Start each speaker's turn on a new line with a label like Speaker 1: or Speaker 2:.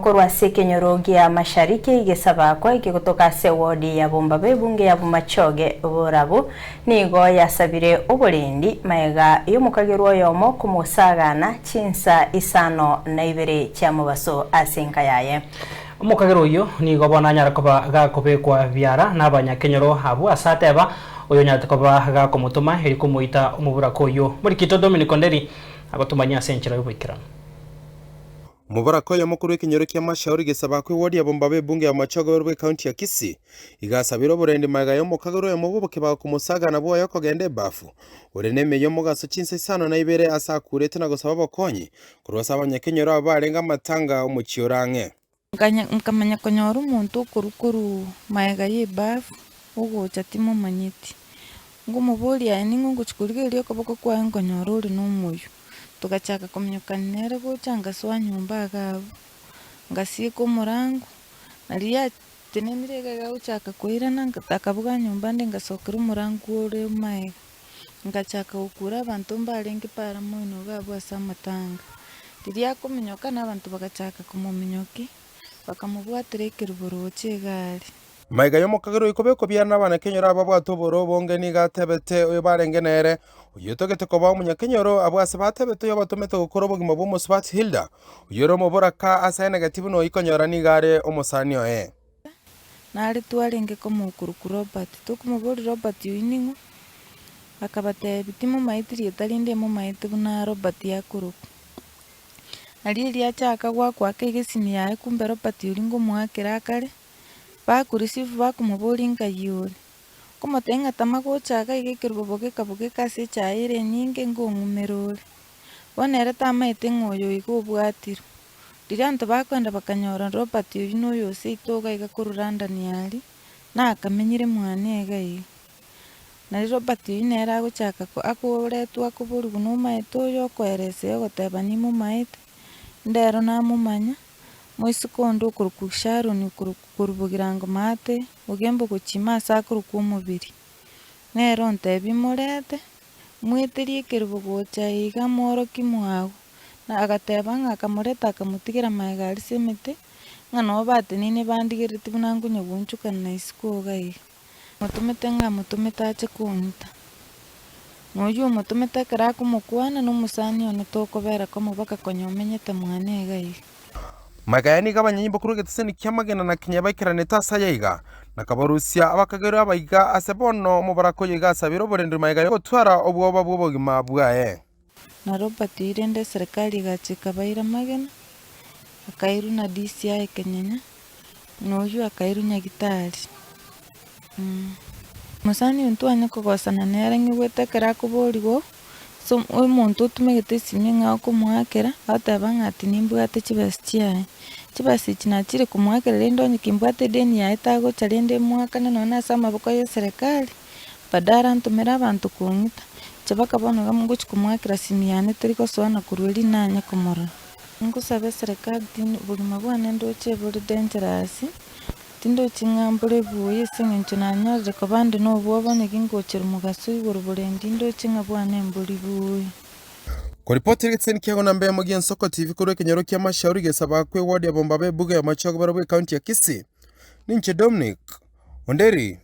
Speaker 1: mukuru wa Sekenyoro gia Mashariki igisaba kwa igigutoka se wodi ya Bombabe bunge ya Bumachoge burabu nigo yasabire uburindi maega y'umukagirwo yomo kumusagana chinsa isano na ibere cya mubaso asenka yaye
Speaker 2: umukagiro uyu nigo bonanyara koba gakobekwa byara n'abanyakenyoro habu asateba uyo nyatakoba gakomutuma iri kumuita umubura koyo muri kito Dominic Onderi abatumanya senkira y'ubikirano
Speaker 3: Mubara koyo mukuru w'ikinyoro cy'amashauri gisaba ko wodi ya Bombabe bunge ya Machogo rwe county ya Kisii igasabira uburendi maga yo mukagiro yo mububuke ba kumusagana bwo yako gende bafu ureneme yo mugaso cinse isano na ibere asakurete na gusaba bakonyi kurwasa abanyakenyoro abarenga matanga umuciyoranke
Speaker 4: Mkamanya konyoro umuntu kurukuru maega yibafu ugocha timo manyiti ngumubuli ya ningo nguchukuliye koboko kwa ngonyoro uri n'umuyo tukachaka kumnyukanira gucanga swa nyumba gabo ngasiko murango naliya tenenire gauchaka kuira nanga takabuga nyumba ndengasokera murango uri maega ngachaka ukura abantu mbarengi para moino gabo asamatanga tiriya kuminyoka n'abantu bagachaka kumuminyoki bakamubwaterekera uburoche gari
Speaker 3: Maiga yo mukagiro ikobeko bya n'abana kenyoro ababwato boro bonge ni gatebete uyo barengenere uyo togete koba umunyakenyoro abwase batebete yo batomete gukora bugimo bw'umusbat Hilda uyo ro muboraka asa negative no ikonyora ni gare umusani oe
Speaker 4: nari twarenge ko mukuru Robert tukumubori Robert yiningo akabate bitimo maitiri talinde mu maiti buna Robert yakuru ali chaka kwa kegesini yae kumbe Robert yuringo mwakira kare bakurisifu bakumubolinga yuri kumotenga tamago chaka igekirboboge kabuge kase chaire nyinge ngong'umerore bonere tamaite ngoyo igobwatiro diranto bakwenda bakanyora Robert yuno yose itoga igakururanda niyali na akamenyire mwane gai na Robert yinera guchaka ko akoretwa kuburi bunuma etoyo kwerese goteba ni mu maite ndero na mumanya Moisikondo kurukusharo ni kurubugirango mate ugembo kuchima sakuru kumubiri nero ntebi murete mwitiriye kirubugocha iga moro kimwago na agateba ngakamureta akamutigira maigari semete ngano bate nini bandigirite bunangu nyobunchuka na isiko gai mutumete mutumeta ache kunta Moyo mutumete kara kumukwana n'umusani one tokobera ko mubaka konyomenyete mwane gai
Speaker 3: Magayani gabanyimbo kurugetse ni kyamagena na kinyabakirane tasa yiga nakabarusia abakagero abayiga asebono mubarako yiga sabiro burende mayiga yo twara obwoba bw'ubugima bwaye
Speaker 4: na Robert irende serikali gachika bayira magena akairu na DCI Kenyanya noyo akairu nyagitari musani untwanya kugosana nerengi gwetekera kuborigo so umuntu tumegete siminga ko mwakera atabanga ati nimbwate kibasi kinachire kumwakera rendo nyikimbwate deni ya etago charende mwaka nona sama boko ya serikali badara ntumera abantu kunyita chabaka bano gamungu kumwakera simiyane turiko sona kurweli nanya komora ngusabe serikali tin bulima bwana ndoche buri dangerous tindo chingambure buye singencho nanyore ko bande no bwobone kingochera mugaso iguru burendi ndo chingabwane mburi buye
Speaker 3: Kuripoti gitseni kiago na mbe mugiye Nsoko TV kuri Kenyoro cy'amashauri gesaba kwe wodi ya Bombabe buge ya Machogo barwe county ya Kisii Ninche Dominic Onderi